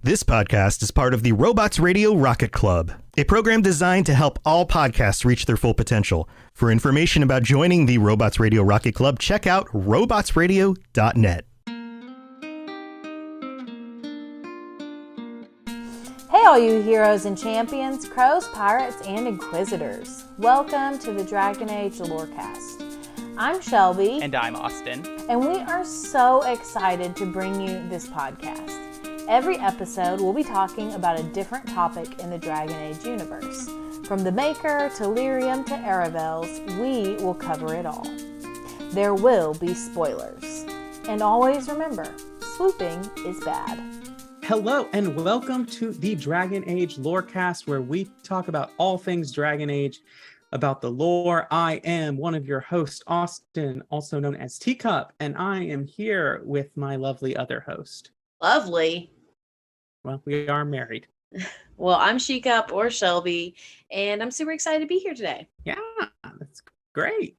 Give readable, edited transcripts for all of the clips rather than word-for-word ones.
This podcast is part of the Robots Radio Rocket Club, a program designed to help all podcasts reach their full potential. For information about joining the Robots Radio Rocket Club, check out robotsradio.net. Hey all you heroes and champions, crows, pirates, and inquisitors. Welcome to the Dragon Age Lorecast. I'm Shelby. And I'm Austin. And we are so excited to bring you this podcast. Every episode, we'll be talking about a different topic in the Dragon Age universe. From the Maker to Lyrium to Aravels, we will cover it all. There will be spoilers. And always remember, swooping is bad. Hello and welcome to the Dragon Age Lorecast, where we talk about all things Dragon Age, about the lore. I am one of your hosts, Austin, also known as Teacup, and I am here with my lovely other host. Lovely. Well, we are married. Well, I'm Sheekup or Shelby, and I'm super excited to be here today. Yeah, that's great.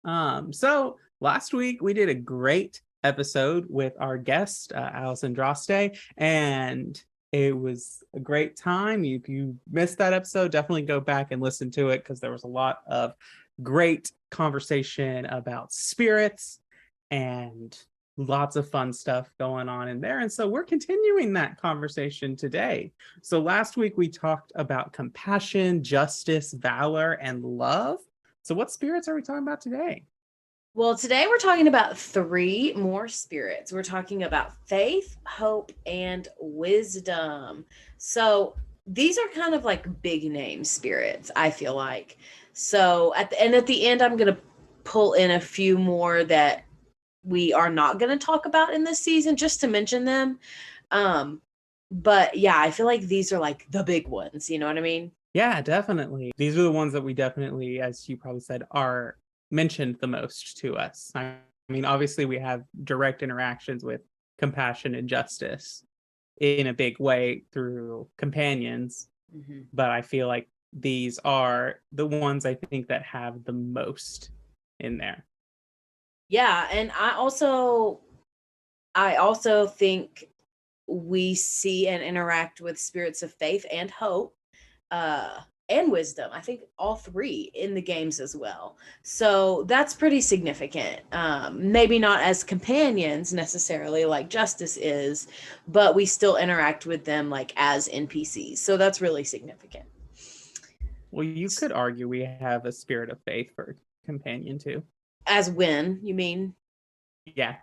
So last week we did a great episode with our guest, Allison Droste, and it was a great time. If you missed that episode, definitely go back and listen to it, because there was a lot of great conversation about spirits and lots of fun stuff going on in there. And so we're continuing that conversation today. So last week we talked about compassion, justice, valor, and love. So what spirits are we talking about today? Well, today we're talking about 3 more spirits. We're talking about faith, hope, and wisdom. So these are kind of like big name spirits, I feel like. So at the end, I'm going to pull in a few more that we are not going to talk about in this season, just to mention them. But yeah, I feel like these are like the big ones. You know what I mean? Yeah, definitely. These are the ones that we definitely, as you probably said, are mentioned the most to us. I mean, obviously we have direct interactions with compassion and justice in a big way through companions, but I feel like these are the ones I think that have the most in there. Yeah, and I also think we see and interact with spirits of faith and hope, and wisdom. I think all 3 in the games as well. So that's pretty significant. Maybe not as companions necessarily like Justice is, but we still interact with them like as NPCs. So that's really significant. Well, you could argue we have a spirit of faith for companion too. As Wynn, you mean? Yeah.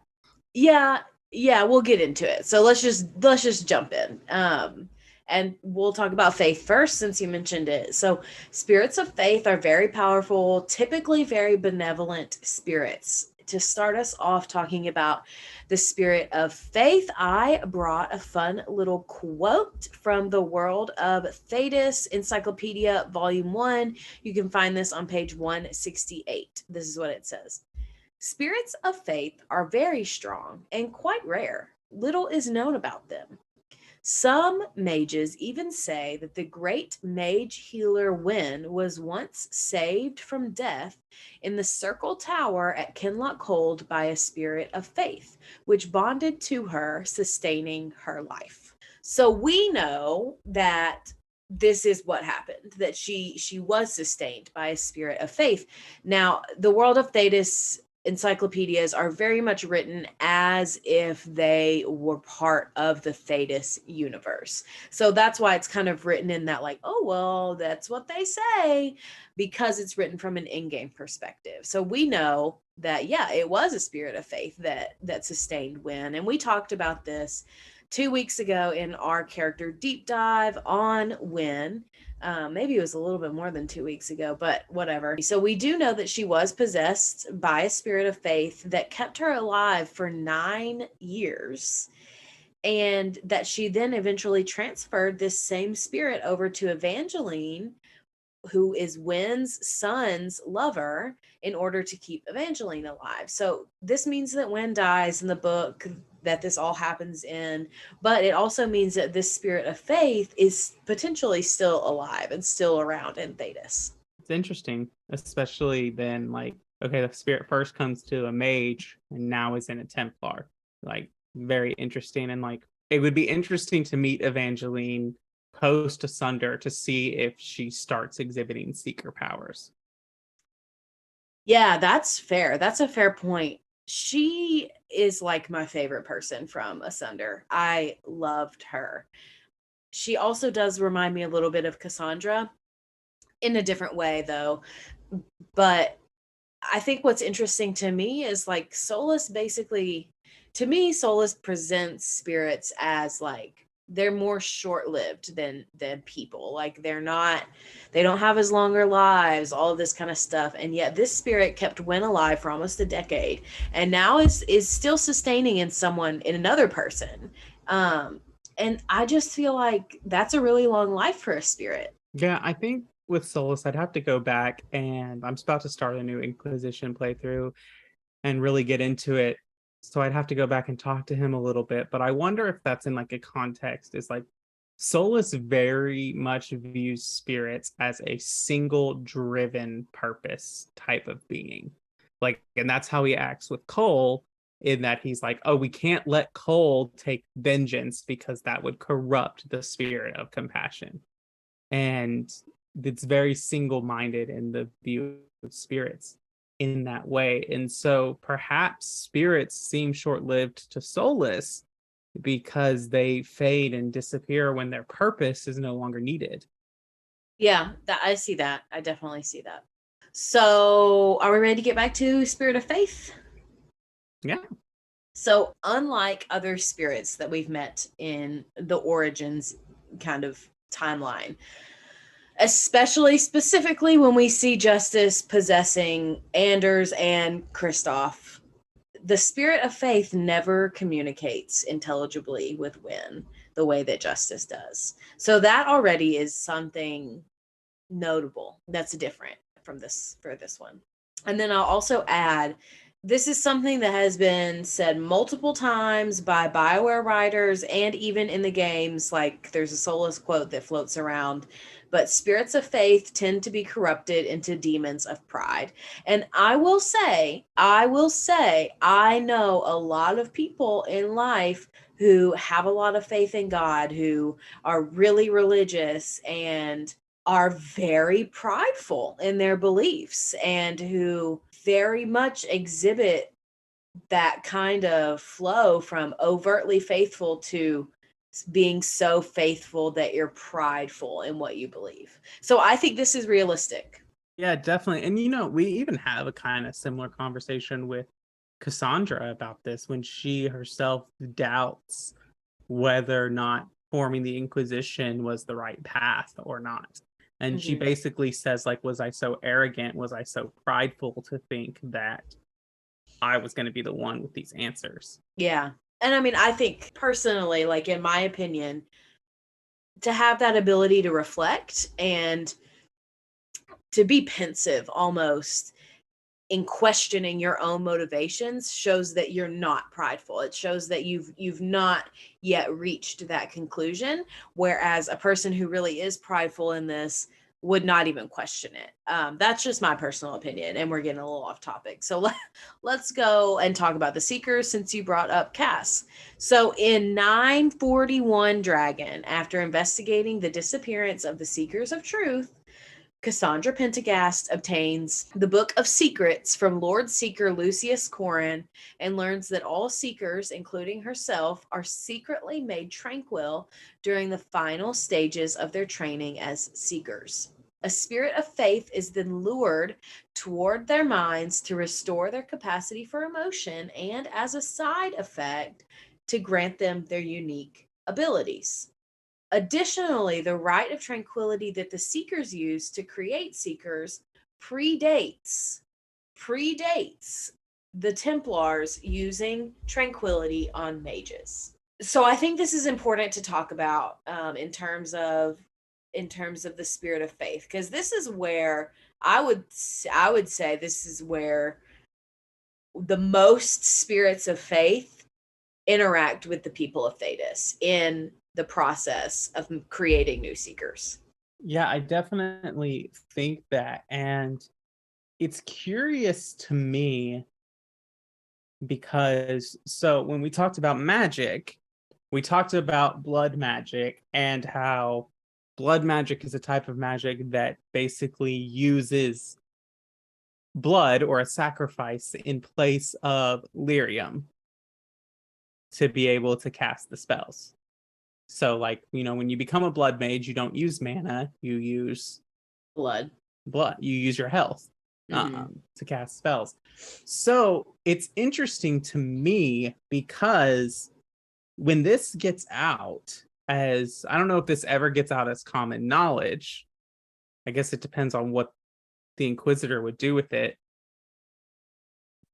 Yeah, we'll get into it. So let's just jump in. And we'll talk about faith first, since you mentioned it. So spirits of faith are very powerful, typically very benevolent spirits. To start us off talking about the spirit of faith, I brought a fun little quote from the World of Thedas Encyclopedia, Volume 1. You can find this on page 168. This is what it says. Spirits of faith are very strong and quite rare. Little is known about them. Some mages even say that the great mage healer Wynn was once saved from death in the Circle Tower at Kinloch Hold by a spirit of faith, which bonded to her, sustaining her life. So we know that this is what happened, that she was sustained by a spirit of faith. Now, the World of Thedas encyclopedias are very much written as if they were part of the Thedas universe. So that's why it's kind of written in that like, oh, well, that's what they say, because it's written from an in-game perspective. So we know that, yeah, it was a spirit of faith that sustained Wynn. And we talked about this 2 weeks ago in our character deep dive on Wynn. Maybe it was a little bit more than 2 weeks ago, but whatever. So we do know that she was possessed by a spirit of faith that kept her alive for 9 years, and that she then eventually transferred this same spirit over to Evangeline, who is Wynn's son's lover, in order to keep Evangeline alive. So this means that Wynn dies in the book that this all happens in, but it also means that this spirit of faith is potentially still alive and still around in Thedas. It's interesting, especially then, like, okay, the spirit first comes to a mage and now is in a Templar. Like, very interesting. And like, it would be interesting to meet Evangeline post Asunder to see if she starts exhibiting seeker powers. Yeah, that's fair. That's a fair point. She is like my favorite person from Asunder. I loved her. She also does remind me a little bit of Cassandra in a different way, though. But I think what's interesting to me is like Solus basically, to me, Solus presents spirits as like they're more short-lived than people. Like they don't have as longer lives, all of this kind of stuff. And yet this spirit kept Wynn alive for almost a decade, and now is still sustaining in another person. And I just feel like that's a really long life for a spirit. Yeah, I think with Solus, I'd have to go back, and I'm about to start a new Inquisition playthrough and really get into it. So I'd have to go back and talk to him a little bit. But I wonder if that's in like a context. Is like Solus very much views spirits as a single driven purpose type of being. Like, and that's how he acts with Cole, in that he's like, oh, we can't let Cole take vengeance because that would corrupt the spirit of compassion. And it's very single-minded in the view of spirits in that way. And so perhaps spirits seem short-lived to Solus because they fade and disappear when their purpose is no longer needed. Yeah, I see that. I definitely see that. So are we ready to get back to Spirit of Faith? Yeah. So unlike other spirits that we've met in the Origins kind of timeline, especially specifically when we see Justice possessing Anders and Kristoff, the Spirit of Faith never communicates intelligibly with Wynn the way that Justice does. So that already is something notable that's different from this for this one. And then I'll also add, this is something that has been said multiple times by BioWare writers and even in the games. Like there's a Solus quote that floats around, but spirits of faith tend to be corrupted into demons of pride. And I will say, I know a lot of people in life who have a lot of faith in God, who are really religious and are very prideful in their beliefs, and who very much exhibit that kind of flow from overtly faithful to being so faithful that you're prideful in what you believe. So I think this is realistic. Yeah, definitely. And we even have a kind of similar conversation with Cassandra about this when she herself doubts whether or not forming the Inquisition was the right path or not. And she basically says, like, was I so arrogant? Was I so prideful to think that I was going to be the one with these answers? Yeah. And I mean, I think personally, like in my opinion, to have that ability to reflect and to be pensive almost in questioning your own motivations shows that you're not prideful. It shows that you've not yet reached that conclusion, whereas a person who really is prideful in this would not even question it. That's just my personal opinion, and we're getting a little off topic. So let's go and talk about the Seekers, since you brought up Cass. So in 941 Dragon, after investigating the disappearance of the Seekers of Truth, Cassandra Pentagast obtains the Book of Secrets from Lord Seeker Lucius Corrin and learns that all Seekers, including herself, are secretly made tranquil during the final stages of their training as Seekers. A spirit of faith is then lured toward their minds to restore their capacity for emotion and, as a side effect, to grant them their unique abilities. Additionally, the Rite of Tranquility that the Seekers use to create Seekers predates the Templars using Tranquility on mages. So I think this is important to talk about in terms of the Spirit of Faith, because this is where I would say this is where the most spirits of faith interact with the people of Thedas in the process of creating new Seekers. Yeah, I definitely think that. And it's curious to me because, so when we talked about magic, we talked about blood magic and how blood magic is a type of magic that basically uses blood or a sacrifice in place of lyrium to be able to cast the spells. So, like, when you become a blood mage, you don't use mana, you use Blood. You use your health to cast spells. So it's interesting to me because when this gets out, as I don't know if this ever gets out as common knowledge, I guess it depends on what the Inquisitor would do with it.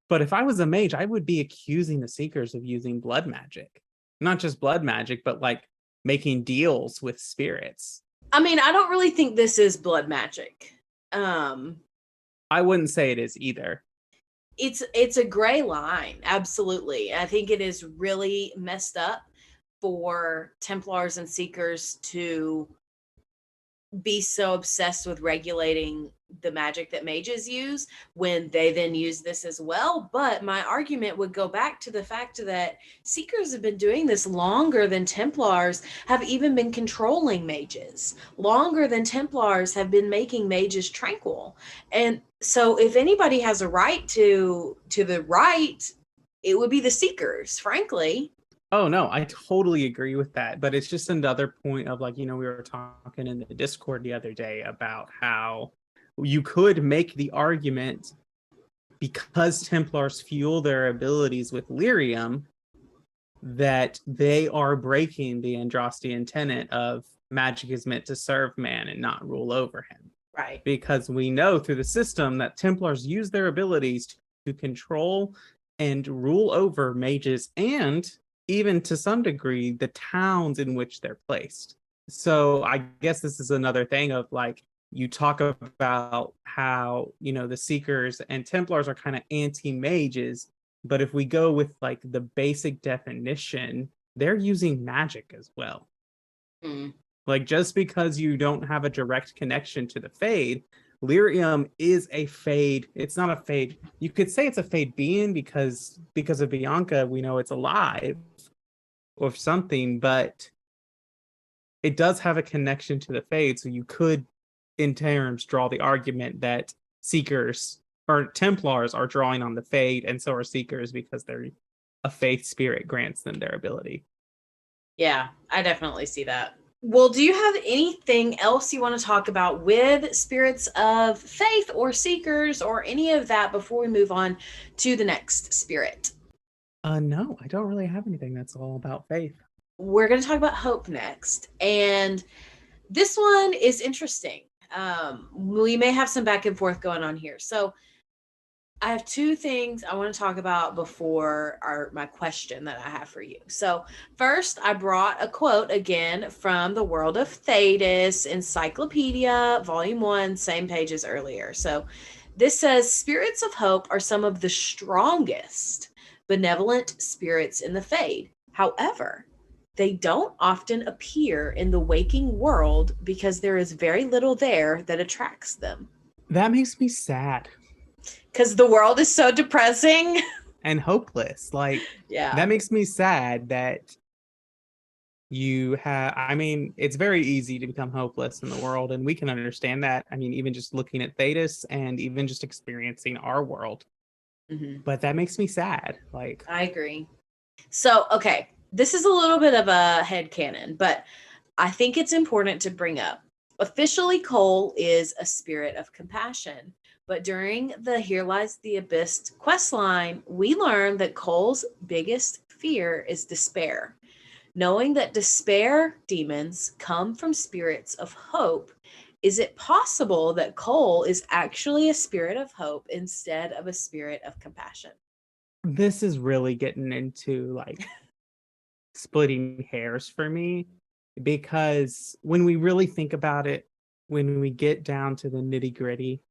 But if I was a mage, I would be accusing the Seekers of using blood magic. Not just blood magic, but like making deals with spirits. I mean, I don't really think this is blood magic. I wouldn't say it is either. It's a gray line, absolutely. I think it is really messed up for Templars and Seekers to be so obsessed with regulating the magic that mages use when they then use this as well. But my argument would go back to the fact that Seekers have been doing this longer than Templars have even been controlling mages, longer than Templars have been making mages tranquil. And so if anybody has a right to the right, it would be the Seekers, frankly. Oh, no, I totally agree with that. But it's just another point of like, we were talking in the Discord the other day about how you could make the argument because Templars fuel their abilities with lyrium that they are breaking the Andrastian tenet of magic is meant to serve man and not rule over him. Right. Because we know through the system that Templars use their abilities to control and rule over mages and even to some degree the towns in which they're placed. So I guess this is another thing of like, you talk about how, the Seekers and Templars are kind of anti-mages, but if we go with like the basic definition, they're using magic as well. Like, just because you don't have a direct connection to the Fade, lyrium is a Fade. It's not a Fade. You could say it's a Fade being because of Bianca, we know it's alive or something, but it does have a connection to the Fade. So you could, in terms, draw the argument that Seekers or Templars are drawing on the Fade, and so are Seekers because they're a faith spirit grants them their ability. Yeah, I definitely see that. Well, do you have anything else you want to talk about with spirits of faith or Seekers or any of that before we move on to the next spirit? No, I don't really have anything that's all about faith. We're going to talk about hope next. And this one is interesting. We may have some back and forth going on here. So I have two things I want to talk about before my question that I have for you. So first, I brought a quote again from the World of Thedas Encyclopedia, Volume 1, same page as earlier. So this says, spirits of hope are some of the strongest benevolent spirits in the Fade. However, they don't often appear in the waking world because there is very little there that attracts them. That makes me sad. Because the world is so depressing and hopeless. Like, yeah, that makes me sad that you have, it's very easy to become hopeless in the world, and we can understand that. Even just looking at Thedas and even just experiencing our world. But that makes me sad. Like, I agree. So, okay, this is a little bit of a headcanon, but I think it's important to bring up. Officially, Cole is a spirit of compassion. But during the Here Lies the Abyss questline, we learn that Cole's biggest fear is despair. Knowing that despair demons come from spirits of hope, is it possible that Cole is actually a spirit of hope instead of a spirit of compassion? This is really getting into like splitting hairs for me, because when we really think about it, when we get down to the nitty-gritty,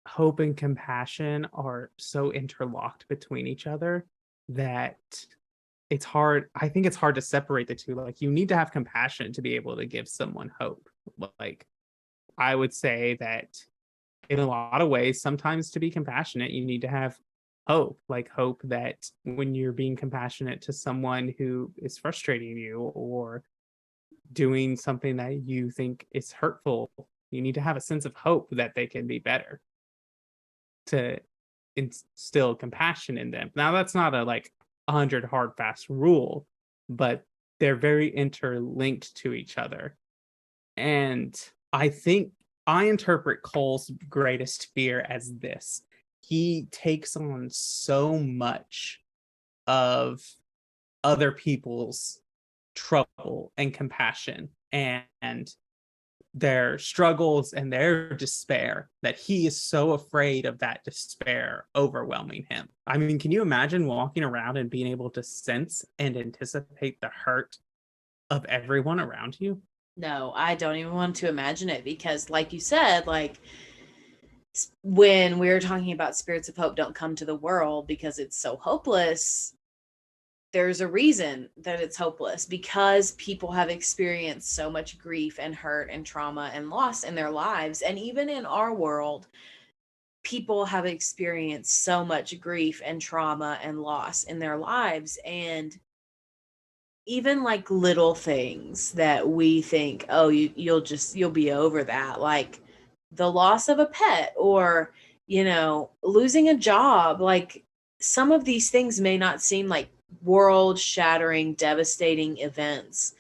hope and compassion are so interlocked between each other that it's hard. I think it's hard to separate the two. Like, you need to have compassion to be able to give someone hope. Like, I would say that in a lot of ways, sometimes to be compassionate, you need to have hope, like hope that when you're being compassionate to someone who is frustrating you or doing something that you think is hurtful, you need to have a sense of hope that they can be better, to instill compassion in them. Now, that's not a like 100 hard fast rule, but they're very interlinked to each other. And I think I interpret Cole's greatest fear as this: he takes on so much of other people's trouble and compassion and their struggles and their despair, that he is so afraid of that despair overwhelming him. I mean, can you imagine walking around and being able to sense and anticipate the hurt of everyone around you? No, I don't even want to imagine it, because like you said, like when we were talking about spirits of hope don't come to the world because it's so hopeless, there's a reason that it's hopeless, because people have experienced so much grief and hurt and trauma and loss in their lives. And even in our world, people have experienced so much grief and trauma and loss in their lives. And even like little things that we think, oh, you'll be over that, like the loss of a pet, or losing a job. Like, some of these things may not seem like world shattering, devastating events,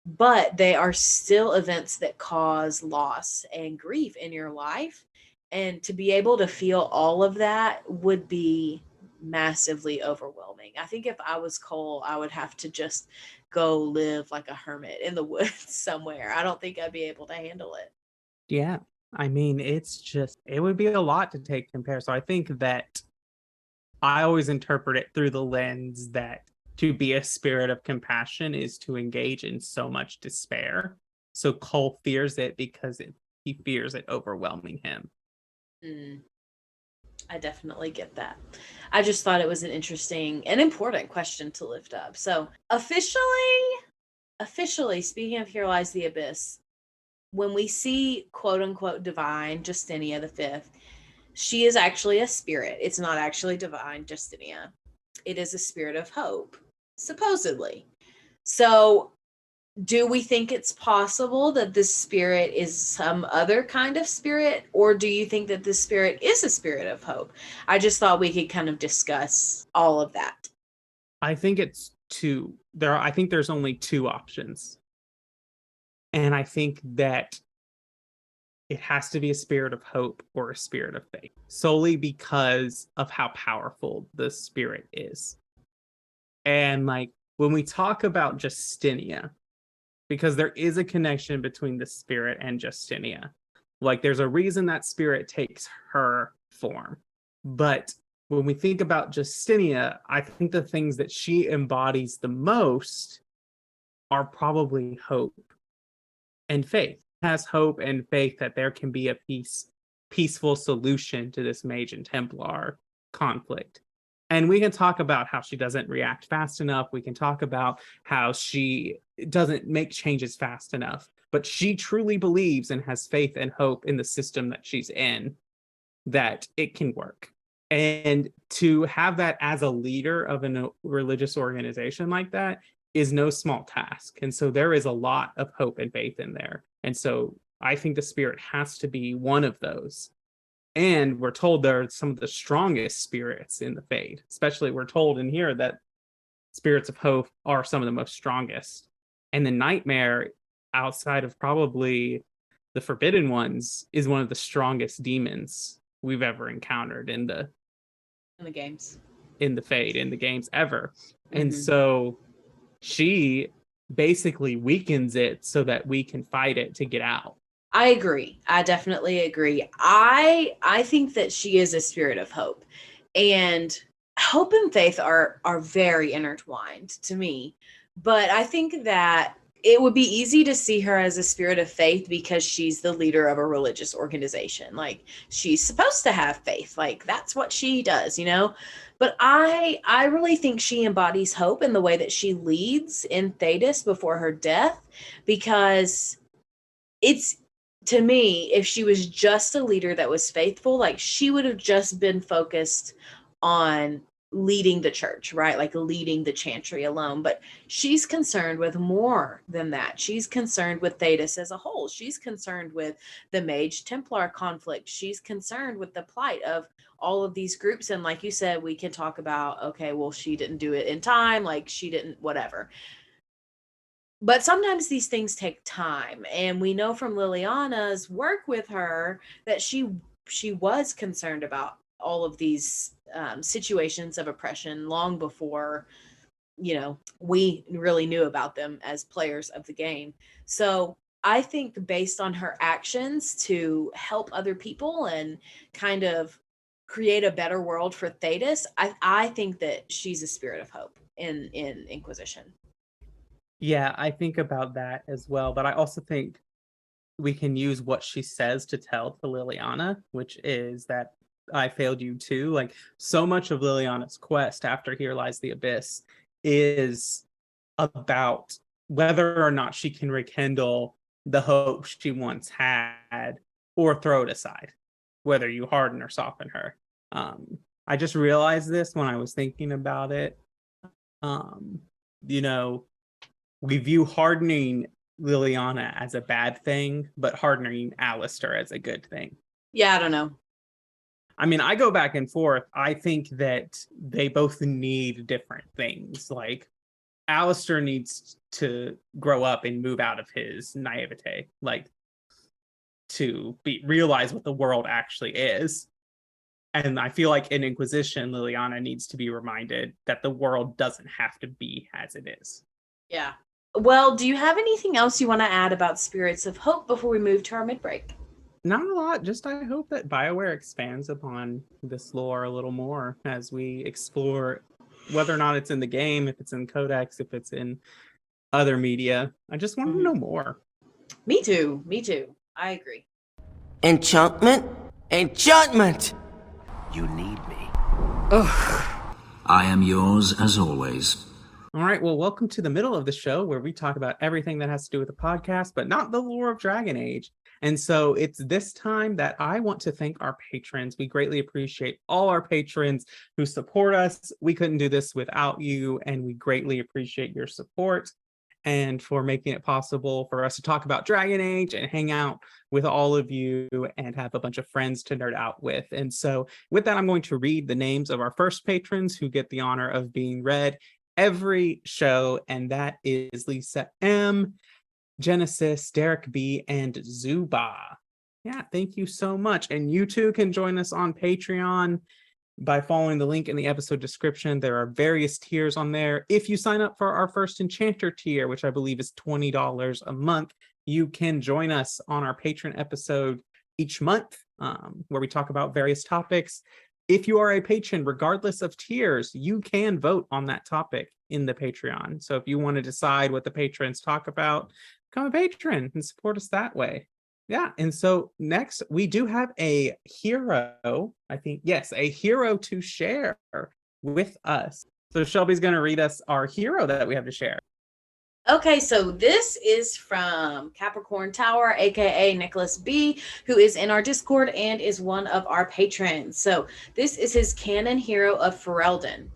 but they are still events that cause loss and grief in your life. And to be able to feel all of that would be massively overwhelming. I think if I was Cole, I would have to just go live like a hermit in the woods somewhere. I don't think I'd be able to handle it. Yeah. I mean, it would be a lot to take compare. So I think that I always interpret it through the lens that to be a spirit of compassion is to engage in so much despair. So Cole fears it because he fears it overwhelming him. I definitely get that. I just thought it was an interesting and important question to lift up. So officially, speaking of Here Lies the Abyss, when we see quote unquote divine Justinia the Fifth, she is actually a spirit. It's not actually divine Justinia. It is a spirit of hope, supposedly. So do we think it's possible that this spirit is some other kind of spirit, or do you think that this spirit is a spirit of hope? I just thought we could kind of discuss all of that. I think it's two. I think there's only two options. And I think that it has to be a spirit of hope or a spirit of faith, solely because of how powerful the spirit is. And like when we talk about Justinia, because there is a connection between the spirit and Justinia, like there's a reason that spirit takes her form. But when we think about Justinia, I think the things that she embodies the most are probably hope and faith. Has hope and faith that there can be a peaceful solution to this Mage and Templar conflict. And we can talk about how she doesn't react fast enough. We can talk about how she doesn't make changes fast enough. But she truly believes and has faith and hope in the system that she's in, that it can work. And to have that as a leader of a religious organization like that is no small task. And so there is a lot of hope and faith in there. And so I think the spirit has to be one of those. And we're told they're some of the strongest spirits in the Fade. Especially we're told in here that spirits of hope are some of the most strongest. And the Nightmare, outside of probably the Forbidden Ones, is one of the strongest demons we've ever encountered in the games. In the Fade, in the games ever. Mm-hmm. And so she basically weakens it so that we can fight it to get out. I agree. I definitely agree. I think that she is a spirit of hope, and hope and faith are very intertwined to me. But I think that it would be easy to see her as a spirit of faith because she's the leader of a religious organization. Like, she's supposed to have faith. Like, that's what she does, But I really think she embodies hope in the way that she leads in Thedas before her death, because it's, to me, if she was just a leader that was faithful, like she would have just been focused on leading the church, right? Like leading the chantry alone. But she's concerned with more than that. She's concerned with Thedas as a whole. She's concerned with the Mage Templar conflict. She's concerned with the plight of all of these groups. And like you said, we can talk about, okay, well, she didn't do it in time, like she didn't, whatever. But sometimes these things take time. And we know from Liliana's work with her that she was concerned about all of these situations of oppression long before, we really knew about them as players of the game. So I think based on her actions to help other people and kind of create a better world for Thedas, I think that she's a spirit of hope in Inquisition. Yeah, I think about that as well. But I also think we can use what she says to tell to Liliana, which is that I failed you too. Like, so much of Liliana's quest after Here Lies the Abyss is about whether or not she can rekindle the hope she once had or throw it aside, whether you harden or soften her. I just realized this when I was thinking about it. We view hardening Liliana as a bad thing, but hardening Alistair as a good thing. Yeah, I don't know. I mean, I go back and forth. I think that they both need different things. Like, Alistair needs to grow up and move out of his naivete, like to realize what the world actually is. And I feel like in Inquisition, Liliana needs to be reminded that the world doesn't have to be as it is. Yeah. Well, do you have anything else you want to add about Spirits of Hope before we move to our mid-break? Not a lot. Just I hope that BioWare expands upon this lore a little more as we explore whether or not it's in the game, if it's in Codex, if it's in other media. I just want to know more. Me too. I agree. Enchantment? Enchantment! You need me. Ugh. I am yours as always. All right, well, welcome to the middle of the show where we talk about everything that has to do with the podcast, but not the lore of Dragon Age. And so it's this time that I want to thank our patrons. We greatly appreciate all our patrons who support us. We couldn't do this without you, and we greatly appreciate your support and for making it possible for us to talk about Dragon Age and hang out with all of you and have a bunch of friends to nerd out with. And so with that, I'm going to read the names of our first patrons who get the honor of being read every show, and that is Lisa M, Genesis, Derek B, and Zuba. Yeah, thank you so much. And you too can join us on Patreon by following the link in the episode description. There are various tiers on there. If you sign up for our first Enchanter tier, which I believe is $20 a month, you can join us on our patron episode each month, where we talk about various topics. If you are a patron, regardless of tiers, you can vote on that topic in the Patreon. So if you want to decide what the patrons talk about, become a patron and support us that way. Yeah, and so next we do have a hero, a hero to share with us. So Shelby's going to read us our hero that we have to share. Okay, so this is from Capricorn Tower, aka Nicholas B, who is in our Discord and is one of our patrons. So this is his canon hero of Ferelden.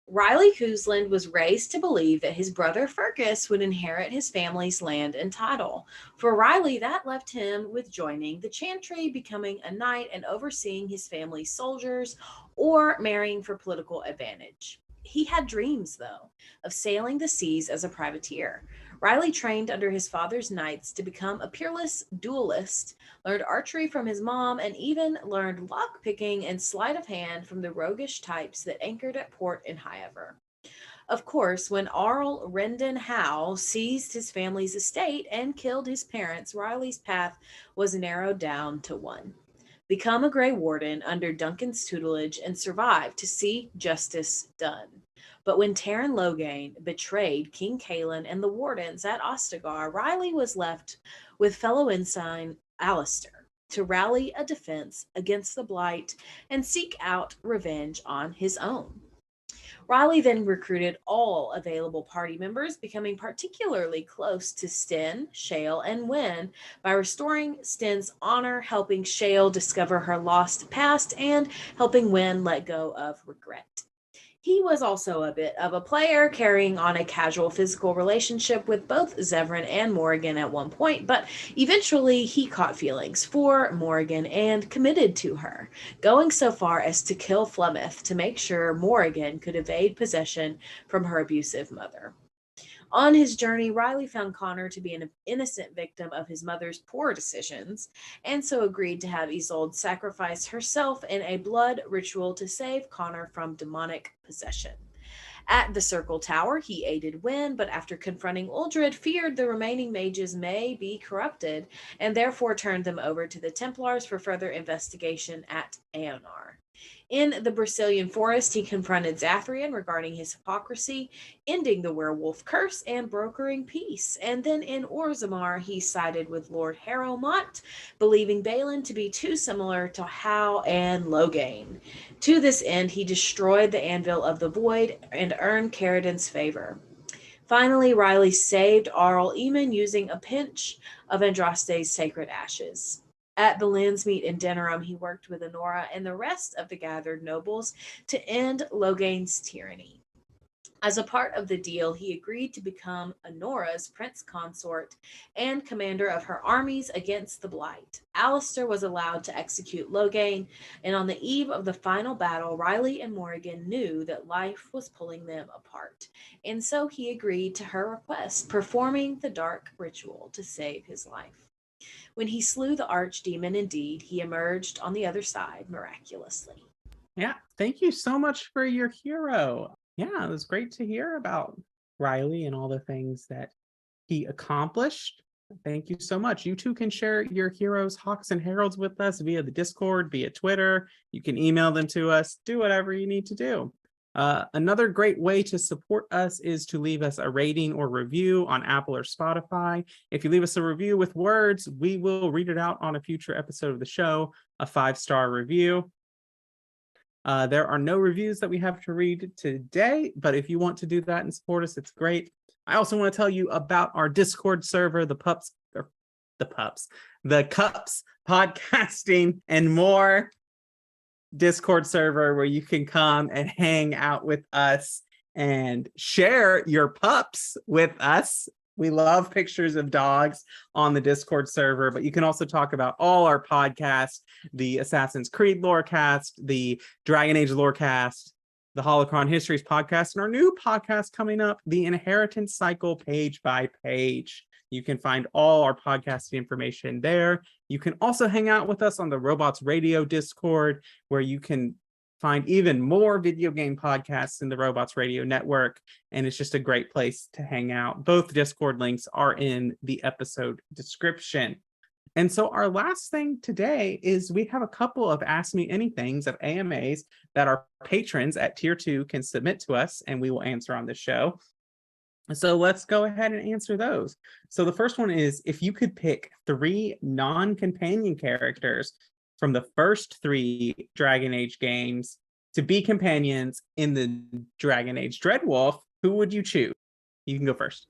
Riley Cousland was raised to believe that his brother Fergus would inherit his family's land and title. For Riley, that left him with joining the Chantry, becoming a knight, and overseeing his family's soldiers, or marrying for political advantage. He had dreams, though, of sailing the seas as a privateer. Riley trained under his father's knights to become a peerless duelist, learned archery from his mom, and even learned lockpicking and sleight of hand from the roguish types that anchored at port in Highever. Of course, when Arl Rendon Howe seized his family's estate and killed his parents, Riley's path was narrowed down to one: become a Grey Warden under Duncan's tutelage and survive to see justice done. But when Taron Logain betrayed King Kaelin and the Wardens at Ostagar, Riley was left with fellow ensign Alistair to rally a defense against the Blight and seek out revenge on his own. Riley then recruited all available party members, becoming particularly close to Sten, Shale, and Wynn by restoring Sten's honor, helping Shale discover her lost past, and helping Wynn let go of regret. He was also a bit of a player, carrying on a casual physical relationship with both Zevran and Morrigan at one point, but eventually he caught feelings for Morrigan and committed to her, going so far as to kill Flemeth to make sure Morrigan could evade possession from her abusive mother. On his journey, Riley found Connor to be an innocent victim of his mother's poor decisions, and so agreed to have Isolde sacrifice herself in a blood ritual to save Connor from demonic possession. At the Circle Tower, he aided Wynn, but after confronting Uldred, feared the remaining mages may be corrupted, and therefore turned them over to the Templars for further investigation at Aonar. In the Brazilian forest, he confronted Zathrian regarding his hypocrisy, ending the werewolf curse and brokering peace. And then in Orzammar, he sided with Lord Harrowmont, believing Balin to be too similar to Howe and Loghain. To this end, he destroyed the Anvil of the Void and earned Caridin's favor. Finally, Riley saved Arl Eamon using a pinch of Andraste's sacred ashes. At the Landsmeet in Denerim, he worked with Honora and the rest of the gathered nobles to end Loghain's tyranny. As a part of the deal, he agreed to become Honora's prince consort and commander of her armies against the Blight. Alistair was allowed to execute Loghain, and on the eve of the final battle, Riley and Morrigan knew that life was pulling them apart, and so he agreed to her request, performing the dark ritual to save his life. When he slew the archdemon, indeed, he emerged on the other side miraculously. Yeah, thank you so much for your hero. Yeah, it was great to hear about Riley and all the things that he accomplished. Thank you so much. You too can share your heroes, hawks, and heralds with us via the Discord, via Twitter. You can email them to us. Do whatever you need to do. Another great way to support us is to leave us a rating or review on Apple or Spotify. If you leave us a review with words, we will read it out on a future episode of the show, a 5-star review. There are no reviews that we have to read today, but if you want to do that and support us, it's great. I also want to tell you about our Discord server, the Cups Podcasting and More Discord server, where you can come and hang out with us and share your pups with us. We love pictures of dogs on the Discord server, but you can also talk about all our podcasts, the Assassin's Creed Lorecast, the Dragon Age Lorecast, the Holocron Histories podcast, and our new podcast coming up, the Inheritance Cycle Page by Page. You can find all our podcasting information there. You can also hang out with us on the Robots Radio Discord, where you can find even more video game podcasts in the Robots Radio Network. And it's just a great place to hang out. Both Discord links are in the episode description. And so our last thing today is we have a couple of Ask Me Anythings of AMAs that our patrons at Tier 2 can submit to us, and we will answer on the show. So let's go ahead and answer those. So the first one is, if you could pick 3 non-companion characters from the first 3 Dragon Age games to be companions in the Dragon Age Dreadwolf, who would you choose? You can go first.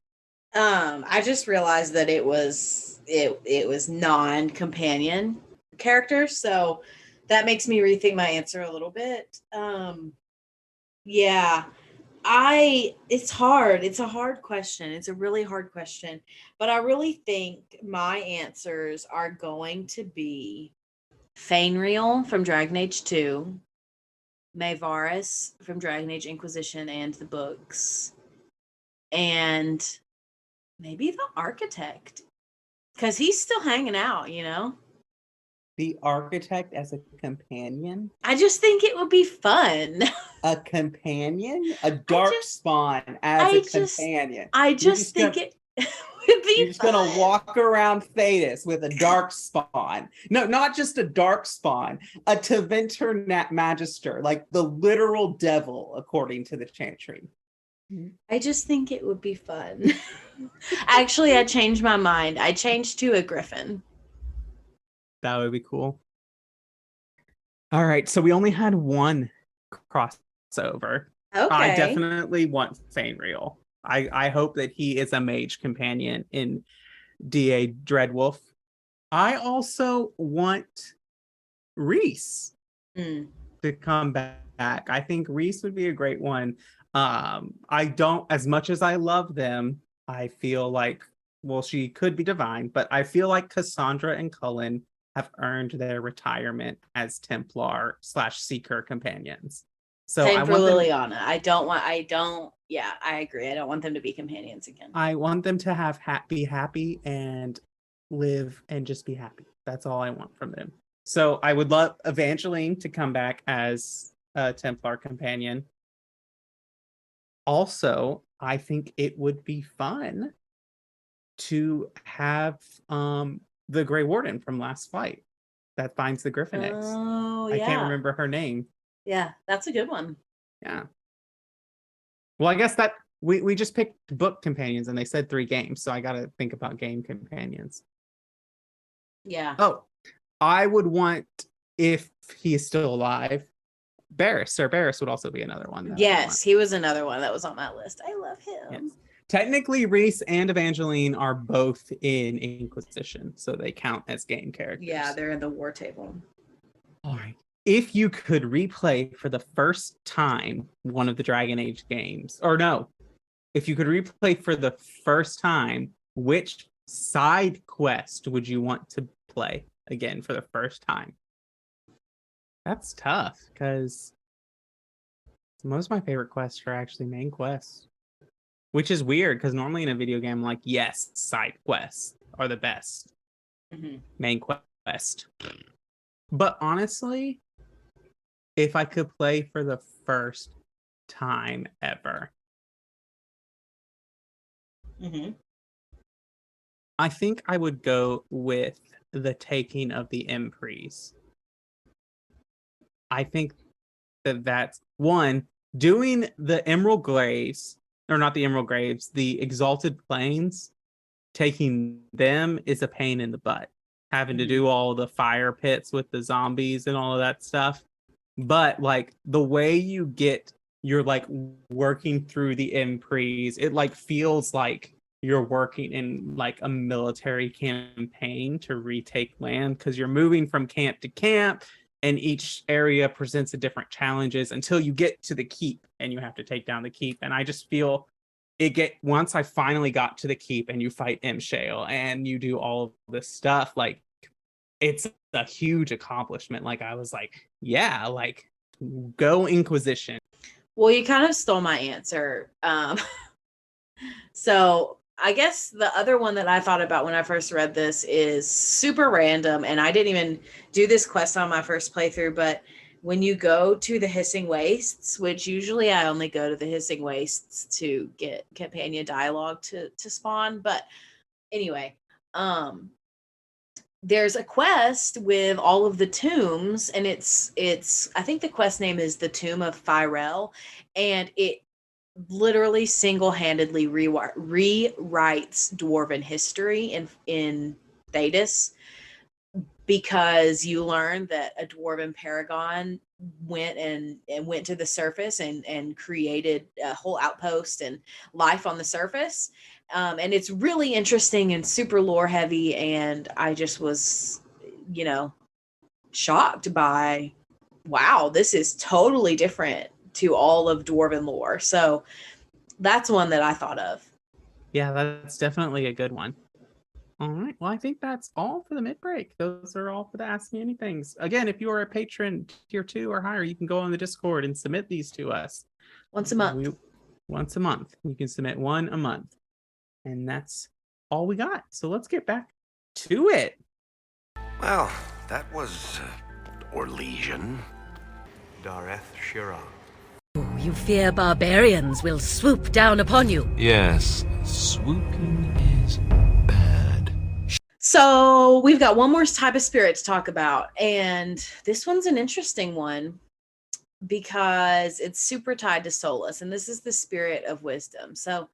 I just realized that it was non-companion characters, so that makes me rethink my answer a little bit. It's hard. It's a hard question. It's a really hard question. But I really think my answers are going to be Fainriel from Dragon Age 2, Maevaris from Dragon Age Inquisition and the books, and maybe the Architect, because he's still hanging out, you know? The Architect as a companion? I just think it would be fun. A companion? A Darkspawn as a companion. I just think it would be You're just fun. going to walk around Thedas with a Darkspawn. No, not just a Darkspawn. A Tevinter Magister, like the literal devil, according to the Chantry. I just think it would be fun. Actually, I changed my mind. I changed to a Griffin. That would be cool. All right, so we only had one crossover. I Okay. definitely want Fainreal. I hope that he is a mage companion in DA Dreadwolf. I also want Reese Mm. to come back. I think Reese would be a great one. I don't, as much as I love them, I feel like, well, she could be divine, but I feel like Cassandra and Cullen have earned their retirement as Templar / Seeker companions. So Same I for want them. Liliana. Yeah, I agree. I don't want them to be companions again. I want them to have be happy and live and just be happy. That's all I want from them. So I would love Evangeline to come back as a Templar companion. Also, I think it would be fun to have the Grey Warden from Last Fight that finds the Griffin eggs. Oh, I yeah. can't remember her name. Yeah, that's a good one. Yeah. Well, I guess that we just picked book companions and they said 3 games, so I got to think about game companions. Yeah. Oh, I would want, if he is still alive, Barris. Sir Barris would also be another one. Yes, he was another one that was on my list. I love him. Yes. Technically, Reese and Evangeline are both in Inquisition, so they count as game characters. Yeah, they're in the war table. All right. If you could replay for the first time one of the Dragon Age games, or no, if you could replay for the first time, which side quest would you want to play again for the first time? That's tough because most of my favorite quests are actually main quests, which is weird because normally in a video game, like, yes, side quests are the best. Mm-hmm. Main quest. But honestly, if I could play for the first time ever, Mm-hmm. I think I would go with the taking of the Emprise. I think that's one, doing the Emerald Graves, or not the Emerald Graves, the Exalted Plains, taking them is a pain in the butt. Having to do all the fire pits with the zombies and all of that stuff. But like the way you're like working through the Emprise, it like feels like you're working in like a military campaign to retake land because you're moving from camp to camp and each area presents a different challenges until you get to the keep and you have to take down the keep. And I just feel once I finally got to the keep and you fight M. Shale and you do all of this stuff, like it's a huge accomplishment. Like I was like, yeah, like go Inquisition. Well, you kind of stole my answer. So I guess the other one that I thought about when I first read this is super random, and I didn't even do this quest on my first playthrough, but when you go to the Hissing Wastes, which usually I only go to the Hissing Wastes to get companion dialogue to spawn, but anyway, there's a quest with all of the tombs, and it's I think the quest name is the Tomb of Firel, and it literally single-handedly rewrites dwarven history in Thedas, because you learn that a dwarven paragon went to the surface and created a whole outpost and life on the surface. And it's really interesting and super lore heavy. And I just was, shocked by, wow, this is totally different to all of dwarven lore. So that's one that I thought of. Yeah, that's definitely a good one. All right. Well, I think that's all for the mid-break. Those are all for the Ask Me Anythings. Again, if you are a patron tier 2 or higher, you can go on the Discord and submit these to us. Once a month. Once a month. You can submit one a month. And that's all we got. So let's get back to it. Well, that was Orlesian. Dareth Shira. You fear barbarians will swoop down upon you. Yes, swooping is bad. So we've got one more type of spirit to talk about, and this one's an interesting one because it's super tied to Solus, and this is the spirit of wisdom. So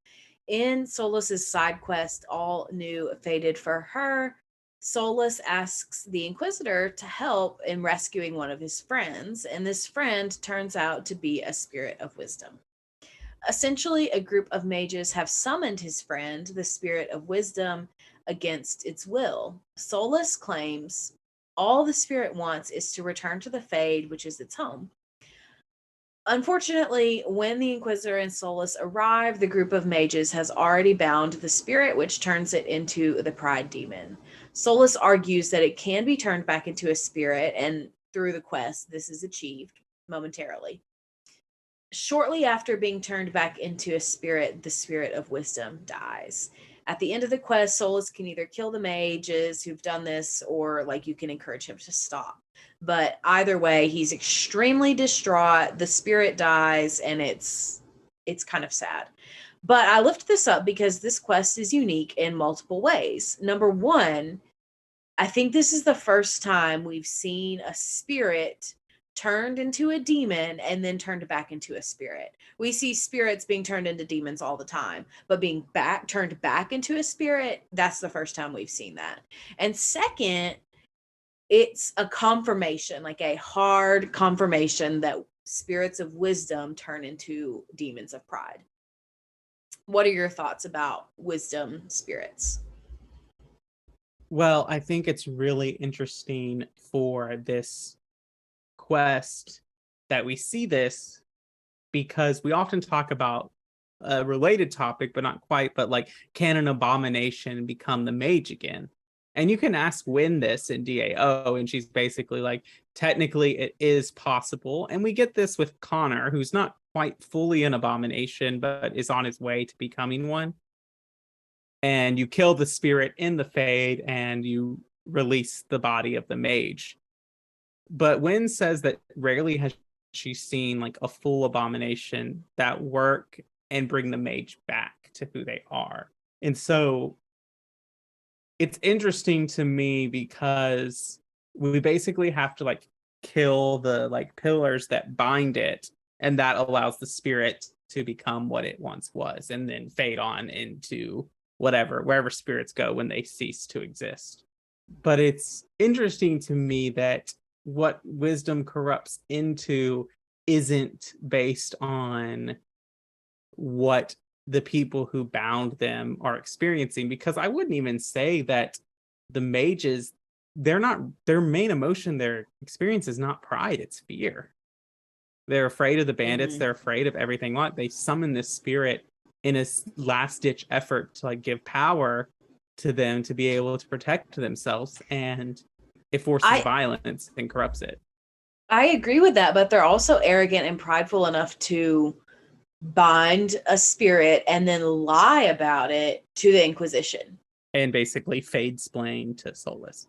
in Solus's side quest, All New Faded for Her, Solus asks the Inquisitor to help in rescuing one of his friends, and this friend turns out to be a spirit of wisdom. Essentially, a group of mages have summoned his friend, the Spirit of Wisdom, against its will. Solus claims all the spirit wants is to return to the Fade, which is its home. Unfortunately, when the Inquisitor and Solus arrive, the group of mages has already bound the spirit, which turns it into the Pride Demon. Solus argues that it can be turned back into a spirit, and through the quest, this is achieved momentarily. Shortly after being turned back into a spirit, the Spirit of Wisdom dies. At the end of the quest, Solus can either kill the mages who've done this, or like you can encourage him to stop. But either way, he's extremely distraught. The spirit dies, and it's kind of sad. But I lift this up because this quest is unique in multiple ways. Number one, I think this is the first time we've seen a spirit turned into a demon and then turned back into a spirit. We see spirits being turned into demons all the time, but being turned back into a spirit, that's the first time we've seen that. And second, it's a confirmation, like a hard confirmation that spirits of wisdom turn into demons of pride. What are your thoughts about wisdom spirits? Well, I think it's really interesting for this quest that we see this, because we often talk about a related topic, but not quite, but like, can an abomination become the mage again? And you can ask Wynn this in DAO, and she's basically like, technically it is possible. And we get this with Connor, who's not quite fully an abomination, but is on his way to becoming one. And you kill the spirit in the Fade, and you release the body of the mage. But Wynn says that rarely has she seen like a full abomination that work and bring the mage back to who they are. And so it's interesting to me because we basically have to like kill the like pillars that bind it, and that allows the spirit to become what it once was, and then fade on into wherever spirits go when they cease to exist. But it's interesting to me that what wisdom corrupts into isn't based on what the people who bound them are experiencing, because I wouldn't even say that the mages, their main emotion, their experience is not pride, it's fear. They're afraid of the bandits. They're afraid of everything. Like, they summon this spirit in a last ditch effort to like give power to them to be able to protect themselves, and it forces violence and corrupts it. I agree with that, but they're also arrogant and prideful enough to bind a spirit and then lie about it to the Inquisition. And basically fade-splain to Solus.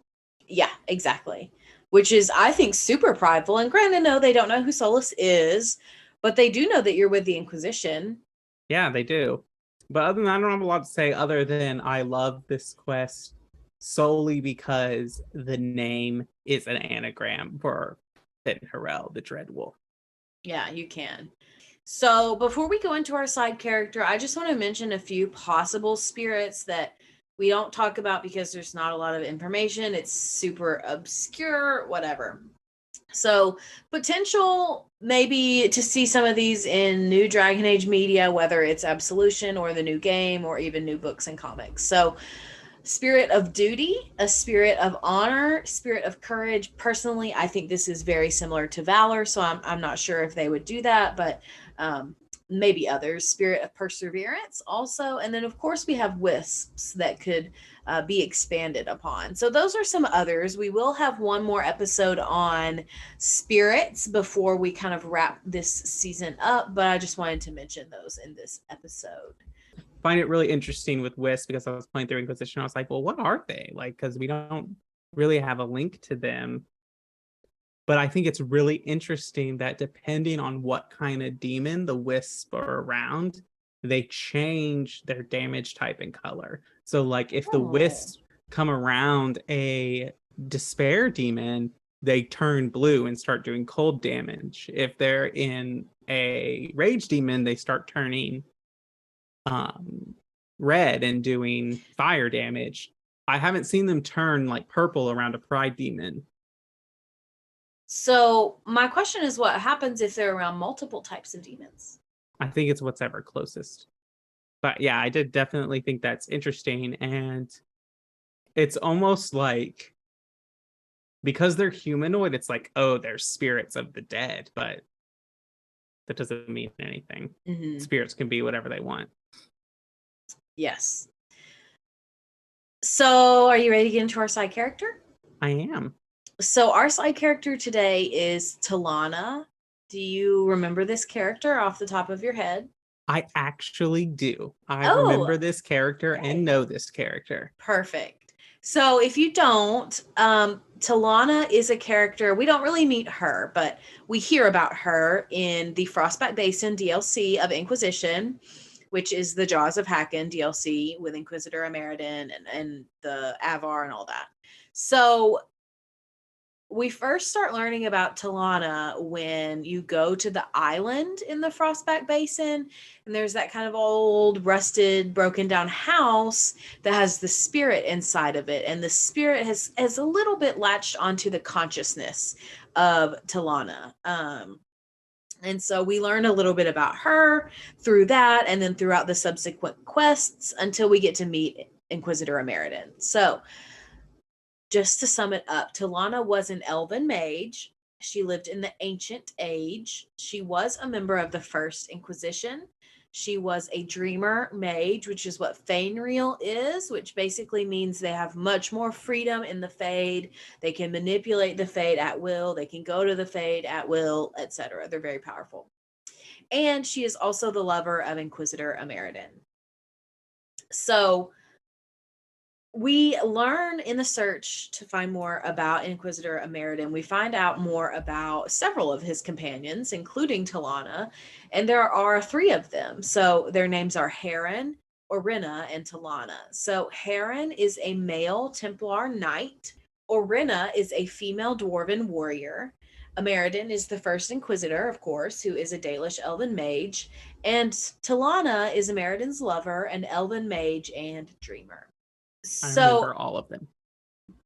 Yeah, exactly. Which is, I think, super prideful. And granted, no, they don't know who Solus is, but they do know that you're with the Inquisition. Yeah, they do. But other than that, I don't have a lot to say other than I love this quest solely because the name is an anagram for Harel, the Dread Wolf. Yeah, you can. So before we go into our side character, I just want to mention a few possible spirits that we don't talk about because there's not a lot of information. It's super obscure, whatever. So potential maybe to see some of these in new Dragon Age media, whether it's Absolution or the new game or even new books and comics. So spirit of duty, a spirit of honor, spirit of courage. Personally, I think this is very similar to valor, so I'm not sure if they would do that, but maybe others. Spirit of perseverance also. And then, of course, we have wisps that could be expanded upon. So those are some others. We will have one more episode on spirits before we kind of wrap this season up, but I just wanted to mention those in this episode. Find it really interesting with wisps because I was playing through Inquisition. I was like, well, what are they? Like, because we don't really have a link to them. But I think it's really interesting that depending on what kind of demon the wisps are around, they change their damage type and color. So like if the wisps come around a despair demon, they turn blue and start doing cold damage. If they're in a rage demon, they start turning red and doing fire damage. I haven't seen them turn like purple around a pride demon. So my question is, what happens if they're around multiple types of demons? I think it's what's ever closest. But yeah, I did definitely think that's interesting. And it's almost like, because they're humanoid, it's like, oh, they're spirits of the dead, but that doesn't mean anything. Spirits can be whatever they want. Yes. So are you ready to get into our side character? I am. So our side character today is Talana. Do you remember this character off the top of your head? I actually do. I remember this character and know this character. Perfect. So if you don't, Talana is a character, we don't really meet her, but we hear about her in the Frostback Basin DLC of Inquisition, which is the Jaws of Hakken DLC with Inquisitor Ameridan and the Avar and all that. So we first start learning about Talana when you go to the island in the Frostback Basin, and there's that kind of old, rusted, broken down house that has the spirit inside of it, and the spirit has a little bit latched onto the consciousness of Talana. And so we learn a little bit about her through that, and then throughout the subsequent quests until we get to meet Inquisitor Ameridan. So just to sum it up, Talana was an elven mage. She lived in the Ancient Age. She was a member of the First Inquisition. She was a dreamer mage, which is what Fainreal is, which basically means they have much more freedom in the Fade. They can manipulate the Fade at will. They can go to the Fade at will, etc. They're very powerful. And she is also the lover of Inquisitor Ameridan. So we learn in the search to find more about Inquisitor Ameridan. We find out more about several of his companions, including Talana, and there are 3 of them. So their names are Heron, Orina, and Talana. So Heron is a male Templar knight. Orina is a female dwarven warrior. Ameridan is the first Inquisitor, of course, who is a Dalish elven mage. And Talana is Ameridan's lover, an elven mage and dreamer. I remember all of them.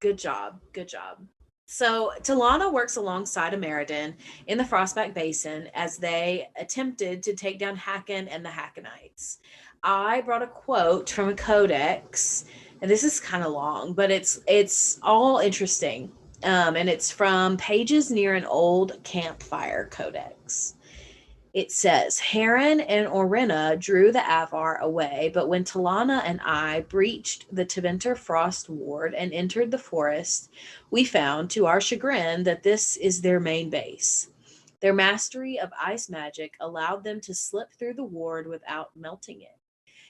Good job. Good job. So Talana works alongside Ameridan in the Frostback Basin as they attempted to take down Hakken and the Hakkenites. I brought a quote from a codex, and this is kind of long, but it's all interesting. And it's from pages near an old Campfire codex. It says, Heron and Orina drew the Avar away, but when Talana and I breached the Teventer Frost Ward and entered the forest, we found, to our chagrin, that this is their main base. Their mastery of ice magic allowed them to slip through the ward without melting it.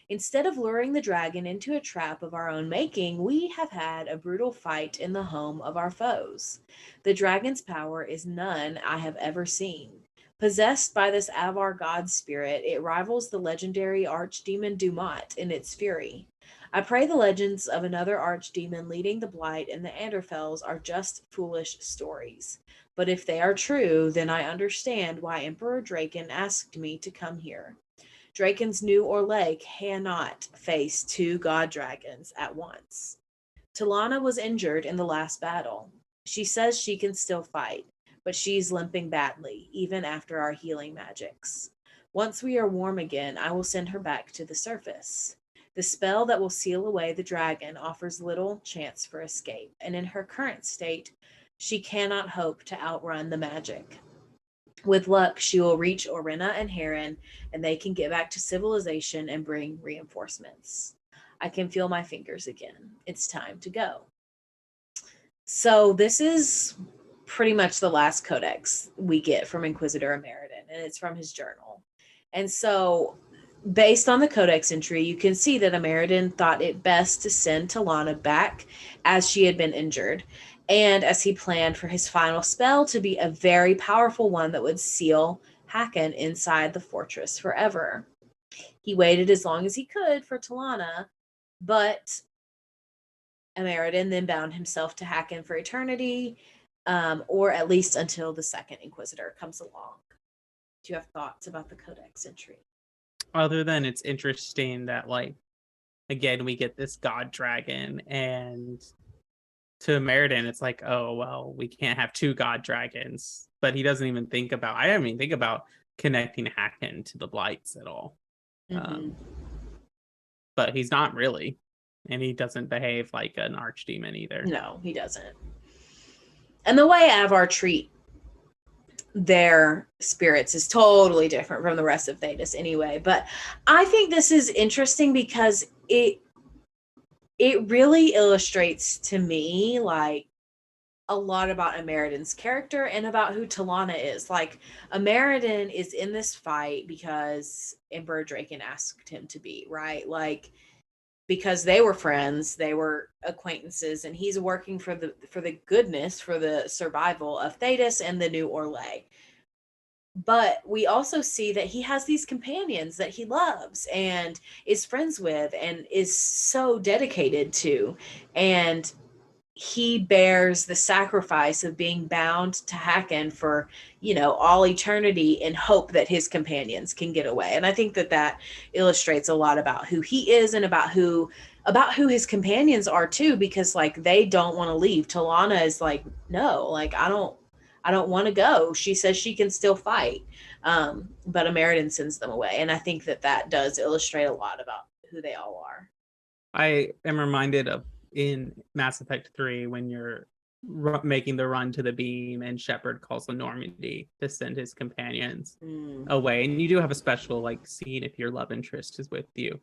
Instead of luring the dragon into a trap of our own making, we have had a brutal fight in the home of our foes. The dragon's power is none I have ever seen. Possessed by this Avar god spirit, it rivals the legendary archdemon Dumat in its fury. I pray the legends of another archdemon leading the Blight and the Anderfels are just foolish stories. But if they are true, then I understand why Emperor Draken asked me to come here. Draken's new Orlais cannot face 2 god dragons at once. Talana was injured in the last battle. She says she can still fight, but she's limping badly, even after our healing magics. Once we are warm again, I will send her back to the surface. The spell that will seal away the dragon offers little chance for escape, and in her current state, she cannot hope to outrun the magic. With luck, she will reach Orina and Heron, and they can get back to civilization and bring reinforcements. I can feel my fingers again. It's time to go. So this is pretty much the last codex we get from Inquisitor Ameridan, and it's from his journal. And so, based on the codex entry, you can see that Ameridan thought it best to send Talana back as she had been injured, and as he planned for his final spell to be a very powerful one that would seal Hakken inside the fortress forever. He waited as long as he could for Talana, but Ameridan then bound himself to Hakken for eternity, or at least until the second Inquisitor comes along. Do you have thoughts about the Codex entry? Other than it's interesting that, like, again, we get this god dragon, and to Ameridan, it's like, oh, well, we can't have 2 god dragons. But he doesn't even think about, I didn't even think about connecting Hacken to the Blights at all. Mhm. But he's not really. And he doesn't behave like an archdemon either. No, he doesn't. And the way Avar treat their spirits is totally different from the rest of Thedas anyway. But I think this is interesting because it really illustrates to me like a lot about Ameridan's character and about who Talana is. Like, Ameridan is in this fight because Emperor Draken asked him to be, right? Like, because they were friends, they were acquaintances, and he's working for the goodness, for the survival of Thedas and the new Orlais. But we also see that he has these companions that he loves and is friends with and is so dedicated to. And he bears the sacrifice of being bound to Hacken for, all eternity in hope that his companions can get away. And I think that illustrates a lot about who he is and about who his companions are too, because like they don't want to leave. Talana is like, no, like I don't want to go. She says she can still fight. But Ameridan sends them away. And I think that does illustrate a lot about who they all are. I am reminded of in Mass Effect 3 when you're making the run to the beam and Shepard calls on Normandy to send his companions away, and you do have a special like scene if your love interest is with you,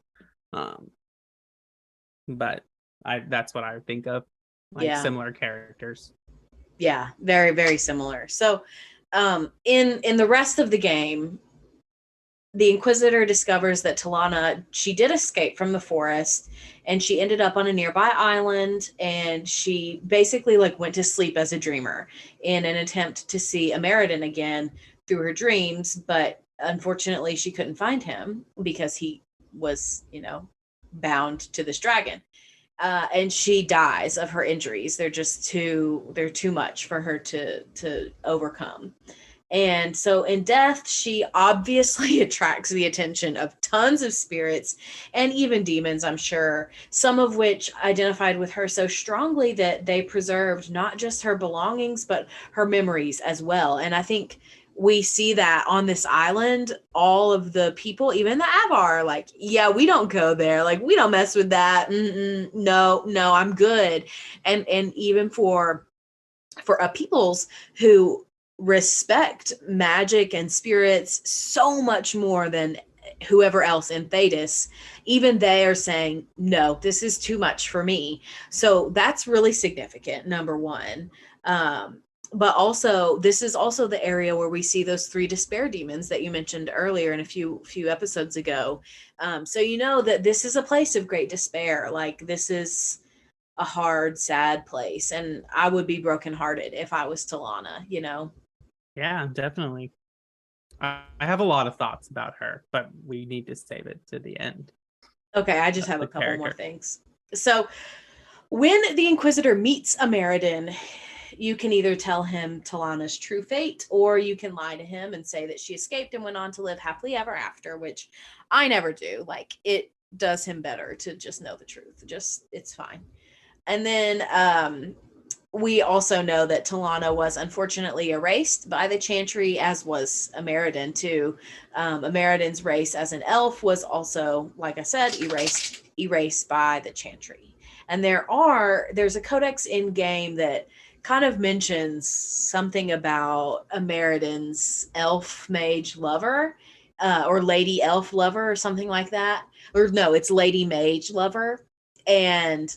but that's what I think of, like similar characters. Yeah, very, very similar. So in the rest of the game, the Inquisitor discovers that Talana, she did escape from the forest and she ended up on a nearby island, and she basically like went to sleep as a dreamer in an attempt to see Ameridan again through her dreams. But unfortunately she couldn't find him because he was, bound to this dragon. And she dies of her injuries. They're too much for her to overcome. And so in death, she obviously attracts the attention of tons of spirits and even demons, I'm sure, some of which identified with her so strongly that they preserved not just her belongings, but her memories as well. And I think we see that on this island, all of the people, even the Avar, are like, yeah, we don't go there. Like, we don't mess with that. No, I'm good. And even for a peoples who respect magic and spirits so much more than whoever else in Thedas, even they are saying, no, this is too much for me. So that's really significant, number one. But also, this is also the area where we see those 3 despair demons that you mentioned earlier in a few episodes ago. So you know that this is a place of great despair. Like, this is a hard, sad place. And I would be brokenhearted if I was Talana, Yeah, definitely. I have a lot of thoughts about her, but we need to save it to the end. Okay, I just have a couple more things. So when the Inquisitor meets Ameridan, you can either tell him Talana's true fate, or you can lie to him and say that she escaped and went on to live happily ever after, which I never do. Like, it does him better to just know the truth. It's fine. And then we also know that Talana was unfortunately erased by the Chantry, as was Ameridan too. Ameridan's race as an elf was also, like I said, erased by the Chantry. And there's a codex in game that kind of mentions something about Ameridan's elf mage lover, or lady elf lover, or something like that. Or no, it's lady mage lover. And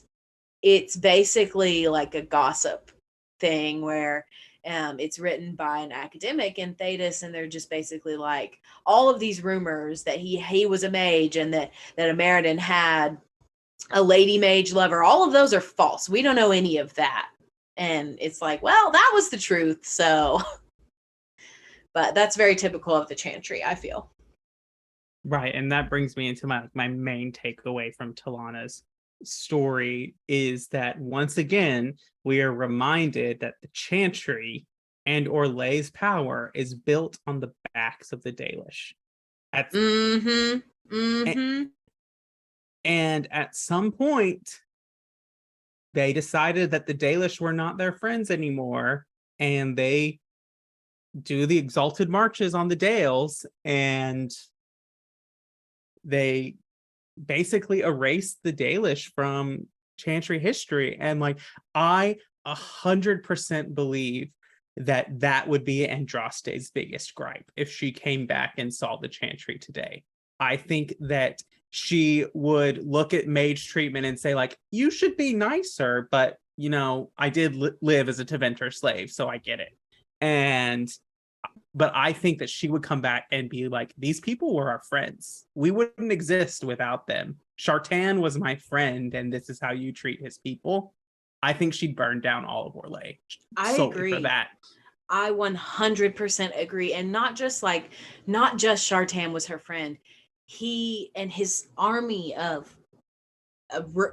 it's basically like a gossip thing where it's written by an academic in Thedas, and they're just basically like, all of these rumors that he was a mage and that Ameridan had a lady mage lover, all of those are false. We don't know any of that. And it's like, well, that was the truth. So, but that's very typical of the Chantry, I feel. Right, and that brings me into my main takeaway from Talana's story is that once again we are reminded that the Chantry and Orlais's power is built on the backs of the Dalish. And at some point they decided that the Dalish were not their friends anymore, and they do the exalted marches on the Dales, and they basically erase the Dalish from Chantry history. And like, I 100% believe that would be Andraste's biggest gripe if she came back and saw the Chantry today. I think that she would look at Mage treatment and say, like, you should be nicer, but, you know, I did live as a Tevinter slave, so I get it. But I think that she would come back and be like, these people were our friends. We wouldn't exist without them. Shartan was my friend, and this is how you treat his people. I think she'd burn down all of Orlais. I agree. For that. I 100% agree. And not just Shartan was her friend. He and his army of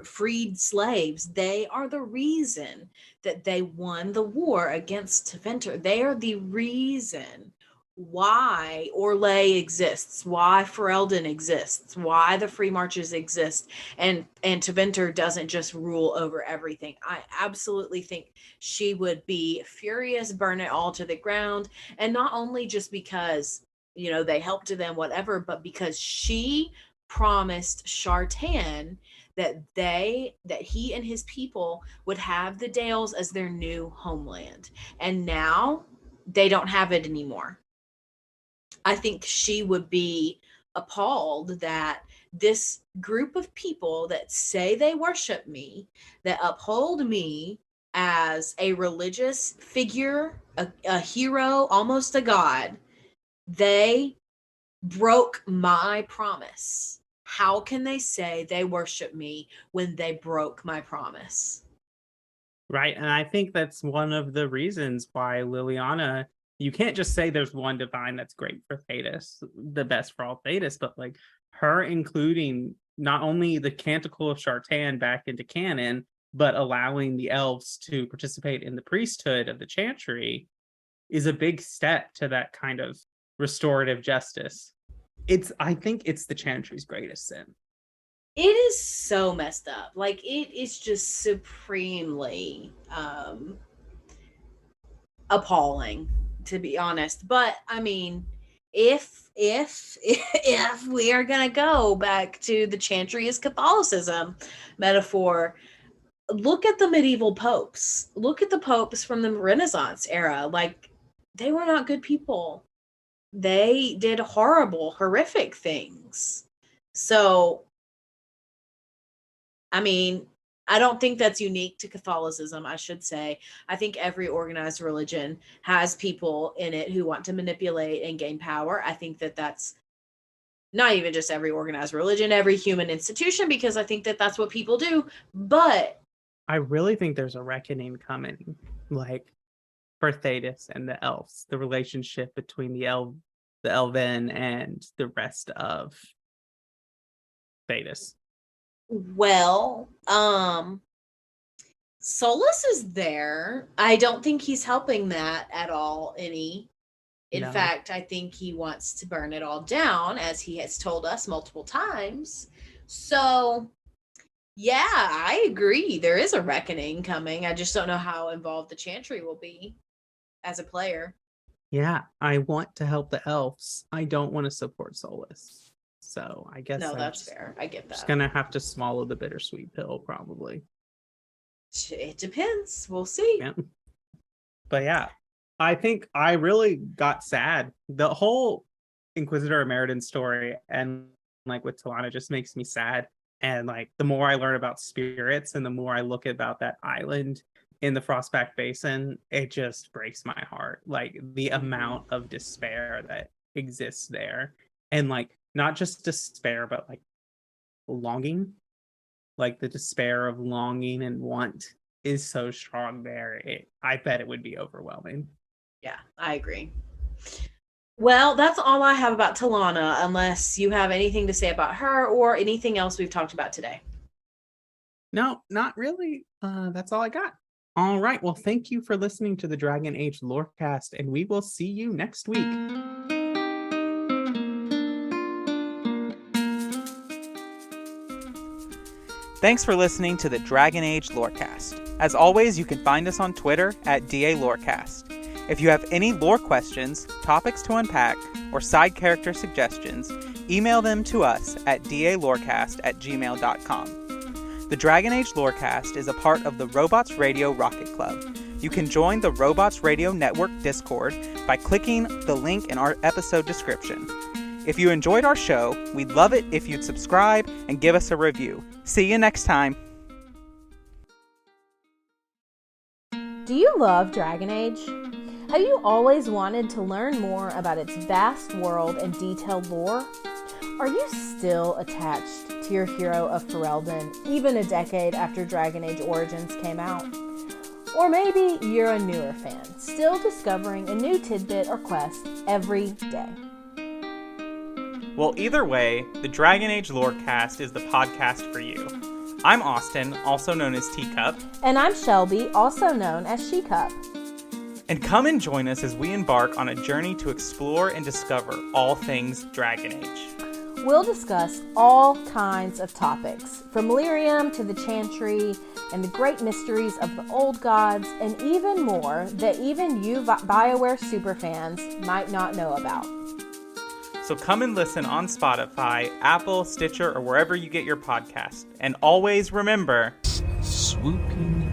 freed slaves, they are the reason that they won the war against Tevinter. They are the reason why Orlais exists, why Ferelden exists, why the free marches exist, and Tevinter doesn't just rule over everything. I absolutely think she would be furious, burn it all to the ground, and not only just because, you know, they helped them, whatever, but because she promised Shartan that he and his people would have the Dales as their new homeland. And now they don't have it anymore. I think she would be appalled that this group of people that say they worship me, that uphold me as a religious figure, a hero, almost a god, they broke my promise. How can they say they worship me when they broke my promise? Right. And I think that's one of the reasons why Liliana, you can't just say there's one divine that's great for Thedas, the best for all Thedas, but like her including not only the Canticle of Shartan back into canon, but allowing the elves to participate in the priesthood of the Chantry is a big step to that kind of restorative justice. I think it's the Chantry's greatest sin. It is so messed up. Like, it is just supremely appalling, to be honest. But I mean, if we are gonna go back to the Chantry as Catholicism metaphor, look at the medieval popes. Look at the popes from the Renaissance era. Like, they were not good people. They did horrible, horrific things. So, I mean, I don't think that's unique to Catholicism, I should say. I think every organized religion has people in it who want to manipulate and gain power. I think that that's not even just every organized religion, every human institution, because I think that that's what people do. But I really think there's a reckoning coming, like, for Thedas and the elves, the relationship between the Elven and the rest of Thedas. Well, Solus is there. I don't think he's helping that at all any. In fact, I think he wants to burn it all down, as he has told us multiple times. So, yeah, I agree. There is a reckoning coming. I just don't know how involved the Chantry will be as a player. Yeah, I want to help the elves. I don't want to support Solus. So I guess that's fair. I get that. Just gonna have to swallow the bittersweet pill, probably. It depends. We'll see. Yeah. But yeah, I think I really got sad. The whole Inquisitor Ameridan story and like with Talana just makes me sad. And like the more I learn about spirits and the more I look about that island in the Frostback Basin, it just breaks my heart. Like the amount of despair that exists there. And like not just despair, but like longing. Like the despair of longing and want is so strong there. I bet it would be overwhelming. Yeah, I agree. Well, that's all I have about Talana, unless you have anything to say about her or anything else we've talked about today. No, not really. That's all I got. All right. Well, thank you for listening to the Dragon Age Lorecast, and we will see you next week. Thanks for listening to the Dragon Age Lorecast. As always, you can find us on Twitter at DA Lorecast. If you have any lore questions, topics to unpack, or side character suggestions, email them to us at dalorecast@gmail.com. The Dragon Age Lorecast is a part of the Robots Radio Rocket Club. You can join the Robots Radio Network Discord by clicking the link in our episode description. If you enjoyed our show, we'd love it if you'd subscribe and give us a review. See you next time. Do you love Dragon Age? Have you always wanted to learn more about its vast world and detailed lore? Are you still attached to your hero of Ferelden, even a decade after Dragon Age Origins came out? Or maybe you're a newer fan, still discovering a new tidbit or quest every day. Well, either way, the Dragon Age Lorecast is the podcast for you. I'm Austin, also known as Teacup. And I'm Shelby, also known as She-Cup. And come and join us as we embark on a journey to explore and discover all things Dragon Age. We'll discuss all kinds of topics, from Lyrium to the Chantry and the great mysteries of the old gods, and even more that even you BioWare superfans might not know about. So come and listen on Spotify, Apple, Stitcher, or wherever you get your podcast. And always remember, Swooping